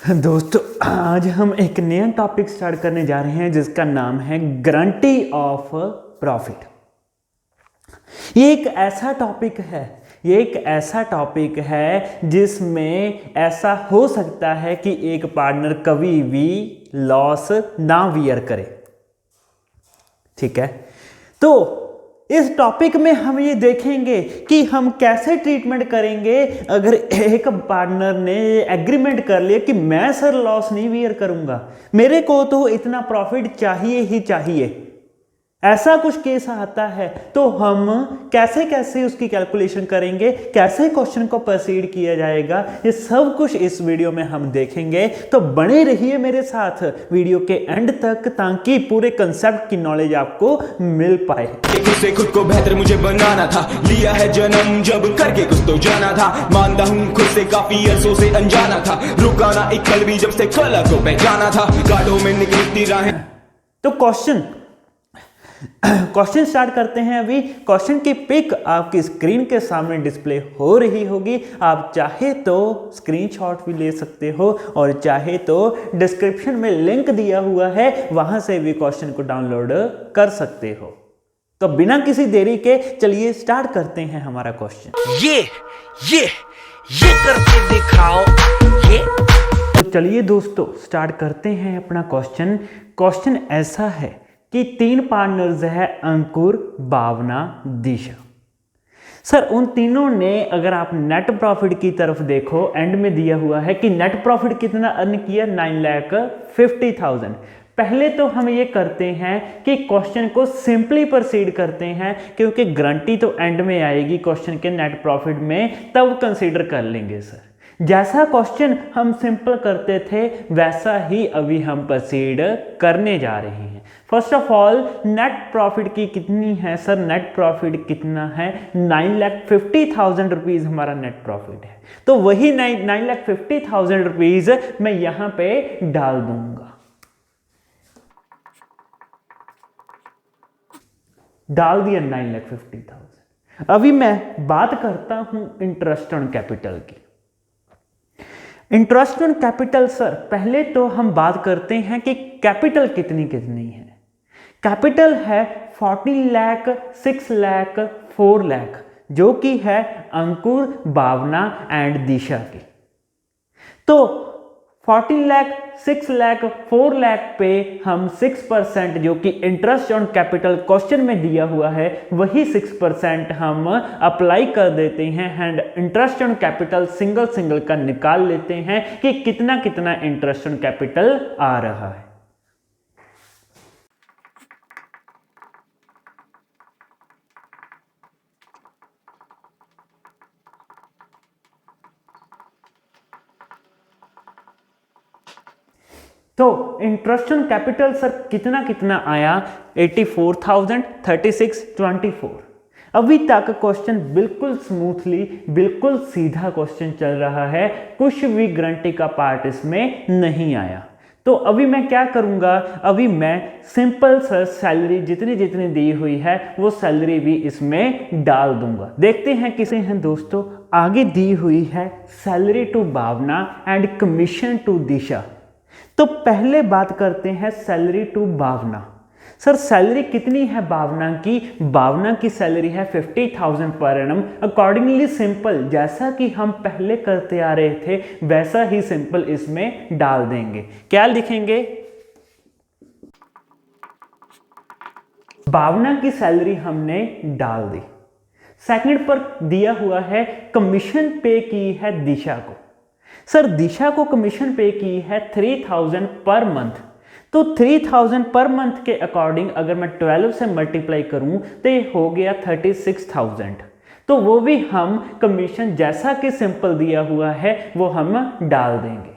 दोस्तों आज हम एक नया टॉपिक स्टार्ट करने जा रहे हैं जिसका नाम है गारंटी ऑफ प्रॉफिट। ये एक ऐसा टॉपिक है जिसमें ऐसा हो सकता है कि एक पार्टनर कभी भी लॉस ना वियर करे। ठीक है, तो इस टॉपिक में हम ये देखेंगे कि हम कैसे ट्रीटमेंट करेंगे अगर एक पार्टनर ने एग्रीमेंट कर लिया कि मैं सर लॉस नहीं वियर करूंगा, मेरे को तो इतना प्रॉफिट चाहिए ही चाहिए। ऐसा कुछ केस आता है तो हम कैसे कैसे उसकी कैलकुलेशन करेंगे, कैसे क्वेश्चन को प्रोसीड किया जाएगा, ये सब कुछ इस वीडियो में हम देखेंगे। तो बने रहिए मेरे साथ वीडियो के एंड तक ताकि पूरे कंसेप्ट की नॉलेज आपको मिल पाए। से खुद को बेहतर मुझे बनाना था, लिया है जन्म जब करके कुछ तो जाना था। मानता हूँ खुद से काफी अरसों से अनजाना था, रुकाना एक कल भी जब से कल को पहचाना था। गाड़ों में निकलती राहें। तो क्वेश्चन स्टार्ट करते हैं। अभी क्वेश्चन की पिक आपकी स्क्रीन के सामने डिस्प्ले हो रही होगी। आप चाहे तो स्क्रीनशॉट भी ले सकते हो और चाहे तो डिस्क्रिप्शन में लिंक दिया हुआ है, वहां से भी क्वेश्चन को डाउनलोड कर सकते हो। तो बिना किसी देरी के चलिए स्टार्ट करते हैं हमारा क्वेश्चन। ये करके दिखाओ ये। तो चलिए दोस्तों स्टार्ट करते हैं अपना क्वेश्चन। क्वेश्चन ऐसा है कि 3 पार्टनर्स है, अंकुर, भावना, दिशा। सर उन तीनों ने, अगर आप नेट प्रॉफिट की तरफ देखो, एंड में दिया हुआ है कि नेट प्रॉफिट कितना अर्न किया, 9,50,000। पहले तो हम ये करते हैं कि क्वेश्चन को सिंपली प्रोसीड करते हैं, क्योंकि गारंटी तो एंड में आएगी क्वेश्चन के नेट प्रॉफिट में, तब कंसीडर कर लेंगे। सर जैसा क्वेश्चन हम सिंपल करते थे वैसा ही अभी हम प्रोसीड करने जा रहे हैं। First of all net profit की कितनी है सर, नेट प्रॉफिट कितना है, 9,50,000 रुपीज हमारा नेट प्रॉफिट है। तो वही 9,50,000 रुपीज मैं यहां पे डाल दूंगा। डाल दिया 9,50,000। अभी मैं बात करता हूं इंटरेस्ट ऑन कैपिटल की। इंटरेस्ट ऑन कैपिटल सर पहले तो हम बात करते हैं कि कैपिटल कितनी कितनी है। कैपिटल है 40 लाख, 6 लाख, 4 लाख, जो कि है अंकुर, भावना एंड दिशा की। तो 40 लाख, 6 लाख, 4 लाख पे हम 6% जो कि इंटरेस्ट ऑन कैपिटल क्वेश्चन में दिया हुआ है, वही 6% हम अप्लाई कर देते हैं and interest on capital single का निकाल लेते हैं कि कितना कितना इंटरेस्ट ऑन कैपिटल आ रहा है। तो इंटरेस्ट ऑन कैपिटल सर कितना कितना आया, 84,000, 36, 24। अभी तक क्वेश्चन बिल्कुल स्मूथली, बिल्कुल सीधा क्वेश्चन चल रहा है, कुछ भी गारंटी का पार्ट इसमें नहीं आया। तो अभी मैं क्या करूंगा, अभी मैं सिंपल सर सैलरी जितनी जितनी दी हुई है वो सैलरी भी इसमें डाल दूंगा। देखते हैं किसे हैं दोस्तों। आगे दी हुई है salary to Bhavna and commission to Disha. तो पहले बात करते हैं salary to Bhavna. Sir salary कितनी है भावना की, भावना की सैलरी है 50,000 पर एनम। अकॉर्डिंगली सिंपल जैसा कि हम पहले करते आ रहे थे वैसा ही सिंपल इसमें डाल देंगे। क्या लिखेंगे, भावना की सैलरी हमने डाल दी। सेकंड पर दिया हुआ है कमीशन पे की है दिशा को। सर दिशा को कमीशन पे की है 3,000 पर मंथ। तो 3,000 पर मंथ के अकॉर्डिंग अगर मैं 12 से मल्टीप्लाई करूं तो ये हो गया 36,000। तो वो भी हम कमीशन जैसा कि सिंपल दिया हुआ है वो हम डाल देंगे।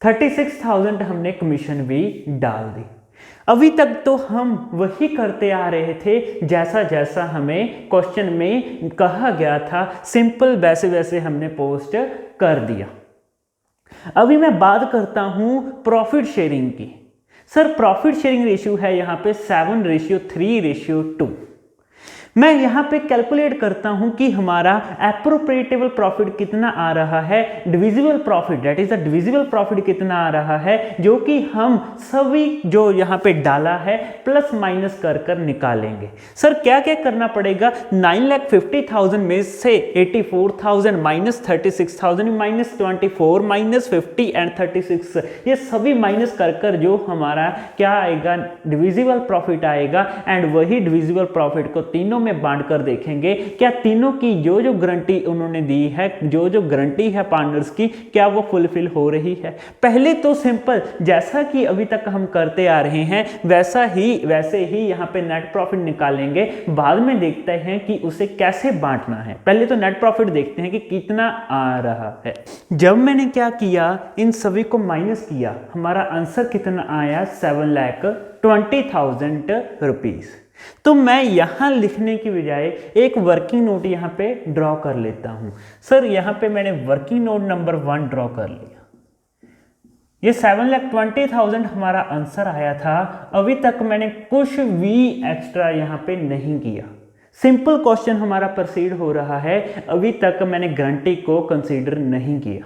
$36,000 हमने कमीशन भी डाल दी। अभी तक तो हम वही करते आ रहे थे जैसा जैसा हमें क्वेश्चन में कहा गया था, सिंपल वैसे वैसे हमने पोस्ट कर दिया। अभी मैं बात करता हूं प्रॉफिट शेयरिंग की। सर प्रॉफिट शेयरिंग रेशियो है यहां पे 7:3:2। मैं यहाँ पे कैलकुलेट करता हूँ कि हमारा एप्रोप्रिएटेबल प्रॉफिट कितना आ रहा है, divisible profit that is the divisible profit कितना आ रहा है, जो कि हम सभी जो यहाँ पे डाला है प्लस माइनस कर कर निकालेंगे। सर क्या क्या करना पड़ेगा, 9,50,000 में से 84,000 माइनस 36,000 माइनस 24 माइनस 50 एंड 36, ये सभी माइनस कर कर जो हमारा क्या आएगा, डिविजिबल प्रॉफिट आएगा। एंड वही डिविजिबल प्रॉफिट को तीनों में बांट कर देखेंगे क्या तीनों की जो जो गारंटी उन्होंने दी है, जो जो गारंटी है पार्टनर्स की, क्या वो फुलफिल हो रही है। पहले तो सिंपल जैसा कि अभी तक हम करते आ रहे हैं वैसे ही यहाँ पे नेट प्रॉफिट निकालेंगे, बाद में देखते हैं कि उसे कैसे बांटना है। पहले तो नेट प्रॉफिट देखते हैं कि कितना आ रहा है। जब मैंने क्या किया, इन सभी को माइनस किया, हमारा आंसर कितना आया, 7,20,000 रुपीज। तो मैं यहां लिखने की बजाय एक वर्किंग नोट यहां पे ड्रॉ कर लेता हूं। सर यहां पे मैंने वर्किंग नोट नंबर 1 ड्रॉ कर लिया। ये 7,20,000 हमारा आंसर आया था। अभी तक मैंने कुछ भी एक्स्ट्रा यहां पे नहीं किया, सिंपल क्वेश्चन हमारा प्रोसीड हो रहा है। अभी तक मैंने गारंटी को कंसीडर नहीं किया।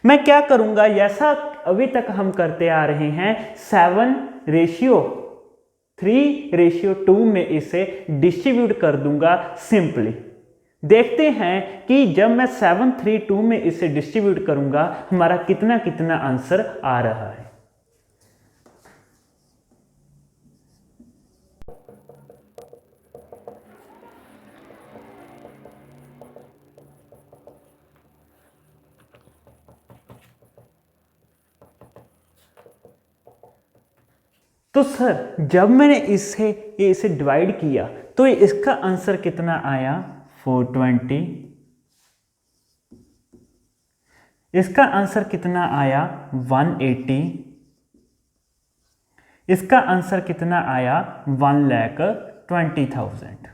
मैं क्या करूंगा, जैसा अभी तक हम करते आ रहे हैं, 7:3:2 में इसे डिस्ट्रीब्यूट कर दूंगा सिंपली। देखते हैं कि जब मैं 7:3:2 में इसे डिस्ट्रीब्यूट करूंगा हमारा कितना कितना आंसर आ रहा है। तो सर जब मैंने इसे डिवाइड किया तो इसका आंसर कितना आया, 420। इसका आंसर कितना आया, 180। इसका आंसर कितना आया, 1,20,000।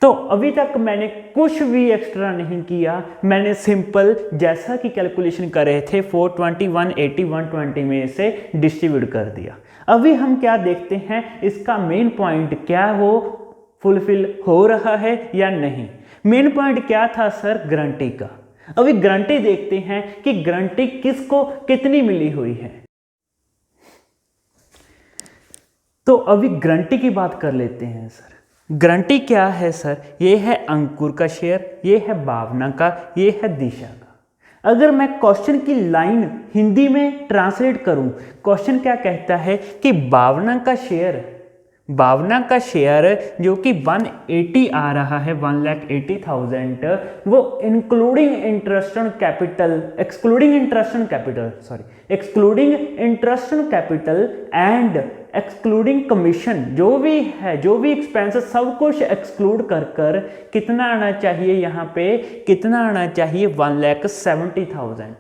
तो अभी तक मैंने कुछ भी एक्स्ट्रा नहीं किया, मैंने सिंपल जैसा कि कैलकुलेशन कर रहे थे 420, 180, 120 में इसे डिस्ट्रीब्यूट कर दिया। अभी हम क्या देखते हैं, इसका मेन पॉइंट क्या वो फुलफिल हो रहा है या नहीं। मेन पॉइंट क्या था सर, गारंटी का। अभी गारंटी देखते हैं कि गारंटी किसको कितनी मिली हुई है। तो अभी गारंटी की बात कर लेते हैं सर। गारंटी क्या है सर, ये है अंकुर का शेयर, ये है भावना का, ये है दिशा का। अगर मैं क्वेश्चन की लाइन हिंदी में ट्रांसलेट करूं, क्वेश्चन क्या कहता है कि भावना का शेयर जो कि 180 आ रहा है, 1,80,000, वो excluding interest on capital and excluding commission, जो भी एक्सपेंसेस सब कुछ एक्सक्लूड कर कितना आना चाहिए, यहाँ पे कितना आना चाहिए, 1,70,000।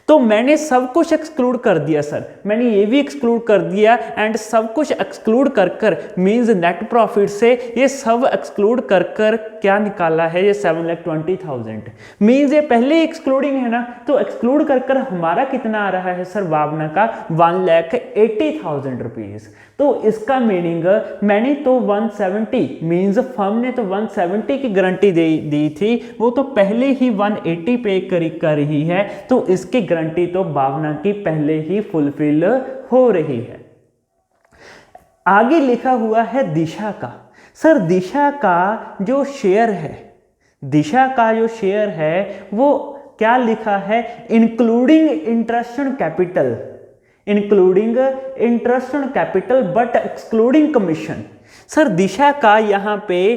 तो मैंने सब कुछ एक्सक्लूड कर दिया सर, मैंने ये भी एक्सक्लूड कर दिया एंड सब कुछ एक्सक्लूड कर मींस नेट प्रॉफिट से ये सब एक्सक्लूड कर क्या निकाला है, ये 7,20,000 मींस ये पहले एक्सक्लूडिंग है ना, तो एक्सक्लूड कर हमारा कितना आ रहा है सर, भावना का 1,80,000 रुपीज। तो इसका मीनिंग मैंने तो 170 मींस फर्म ने तो 170 की गारंटी दी थी, वो तो पहले ही 180 पे कर रही है, तो इसकी गारंटी तो भावना की पहले ही फुलफिल हो रही है। आगे लिखा हुआ है दिशा का। सर दिशा का जो शेयर है वो क्या लिखा है, including interest on capital but excluding commission. Sir Disha का यहाँ पे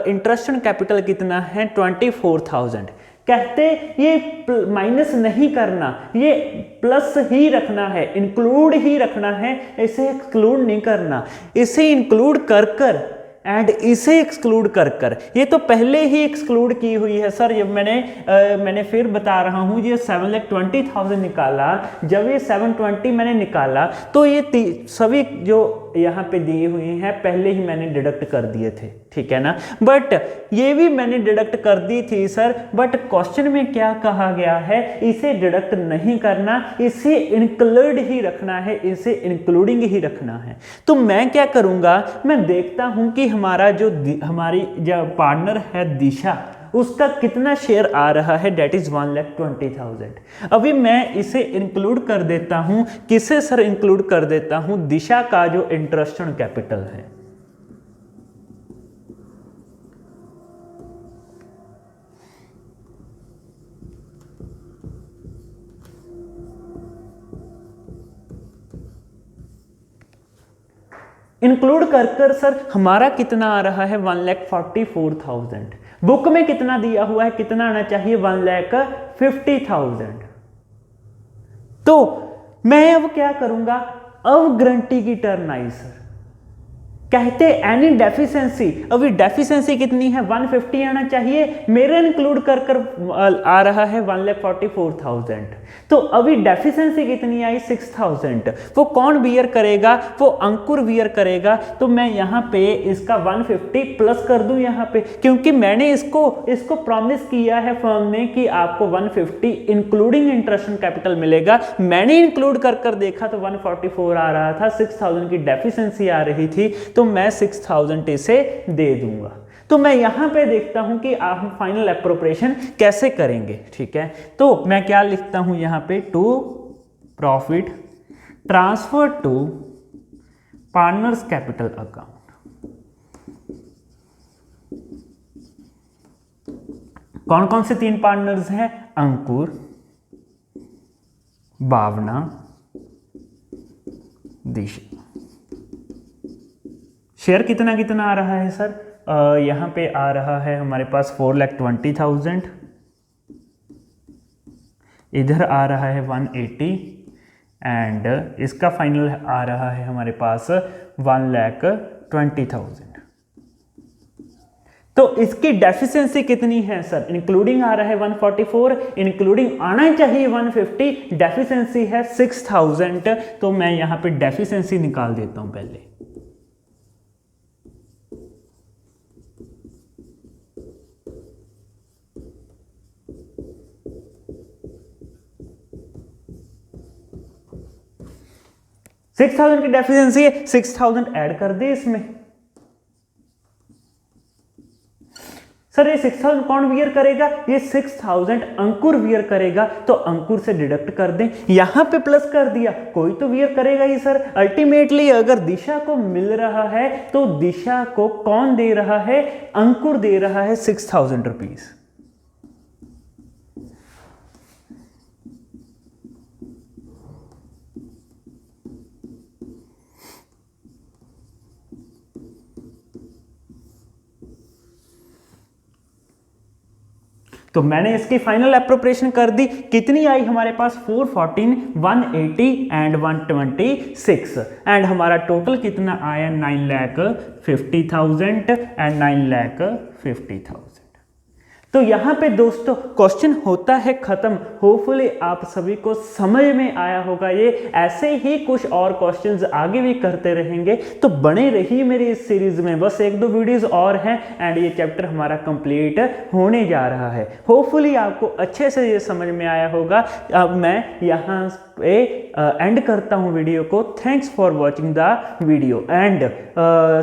इंटरेस्ट ऑन कैपिटल कितना है, 24,000। कहते ये माइनस नहीं करना, ये प्लस ही रखना है, इंक्लूड ही रखना है, इसे एक्सक्लूड नहीं करना। इसे इंक्लूड कर एंड इसे एक्सक्लूड कर ये तो पहले ही एक्सक्लूड की हुई है सर। जब मैंने फिर बता रहा हूँ, ये 7,20,000 निकाला, जब ये 720 मैंने निकाला तो ये सभी जो यहाँ पे दिए हुए हैं पहले ही मैंने डिडक्ट कर दिए थे, ठीक है ना। बट ये भी मैंने डिडक्ट कर दी थी सर, बट क्वेश्चन में क्या कहा गया है, इसे डिडक्ट नहीं करना, इसे इंक्लूड ही रखना है, इसे इंक्लूडिंग ही रखना है। तो मैं क्या करूँगा, मैं देखता हूँ कि हमारी जो पार्टनर है दिशा, उसका कितना शेयर आ रहा है, डेट इज 1,20,000। अभी मैं इसे इंक्लूड कर देता हूं, किसे सर इंक्लूड कर देता हूं, दिशा का जो इंटरेस्ट ऑन कैपिटल है। इंक्लूड कर सर हमारा कितना आ रहा है, 1,44,000। बुक में कितना दिया हुआ है, कितना आना चाहिए, 1,50,000। तो मैं अब क्या करूंगा, अब गारंटी की टर्न आई सर, कहते एनी डेफिशिएंसी, अभी डेफिशिएंसी कितनी है, 150 आना चाहिए, मेरे इंक्लूड कर आ रहा है 1,44,000। तो अभी डेफिशिएंसी कितनी आई, 6,000। वो कौन बियर करेगा, वो अंकुर बियर करेगा। तो मैं यहाँ पे इसका 150 प्लस कर दूं यहाँ पे, क्योंकि मैंने इसको प्रॉमिस किया है फर्म ने कि आपको 150 इंक्लूडिंग इंटरेस्ट ऑन कैपिटल मिलेगा। मैंने इंक्लूड कर देखा तो 144 आ रहा था, 6,000 की डेफिशिएंसी आ रही थी, तो मैं 6,000 इसे दे दूंगा। तो मैं यहां पे देखता हूं कि आप फाइनल अप्रोप्रिएशन कैसे करेंगे, ठीक है। तो मैं क्या लिखता हूं यहां पे, to profit transfer to partners capital account. कौन कौन से 3 पार्टनर्स हैं, अंकुर, भावना, दिशा। शेयर कितना कितना आ रहा है सर, यहाँ पे आ रहा है हमारे पास 4,20,000, इधर आ रहा है 180 एंड इसका फाइनल आ रहा है हमारे पास 1,20,000। तो इसकी डेफिशिएंसी कितनी है सर, इंक्लूडिंग आ रहा है 144, इंक्लूडिंग आना चाहिए 150, डेफिशिएंसी है 6,000। तो मैं यहाँ पे डेफिशिएंसी निकाल देता हूँ पहले। सिक्स 6,000 की डेफिशिएंसी है, 6,000 ऐड कर दे इसमें। सर ये 6,000 कौन वियर करेगा, ये 6,000 अंकुर वियर करेगा, तो अंकुर से डिडक्ट कर दें, यहां पे प्लस कर दिया, कोई तो वियर करेगा ही सर। अल्टीमेटली अगर दिशा को मिल रहा है तो दिशा को कौन दे रहा है, अंकुर दे रहा है 6,000 रुपीज। तो मैंने इसकी फाइनल अप्रोप्रिएशन कर दी, कितनी आई हमारे पास, 414, 180 एंड 126 एंड हमारा टोटल कितना आया, 9,50,000 एंड 9,50,000। तो यहाँ पे दोस्तों क्वेश्चन होता है खत्म। होपफुली आप सभी को समझ में आया होगा ये। ऐसे ही कुछ और क्वेश्चंस आगे भी करते रहेंगे, तो बने रहिए मेरी इस सीरीज में। बस 1-2 वीडियोस और हैं एंड ये चैप्टर हमारा कंप्लीट होने जा रहा है। होपफुली आपको अच्छे से ये समझ में आया होगा। अब मैं यहाँ पे एंड करता हूँ वीडियो को। Thanks for watching the video and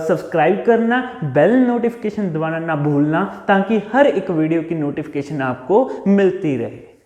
subscribe करना, बेल नोटिफिकेशन दबाना ना भूलना, ताकि हर एक वीडियो की नोटिफिकेशन आपको मिलती रहे।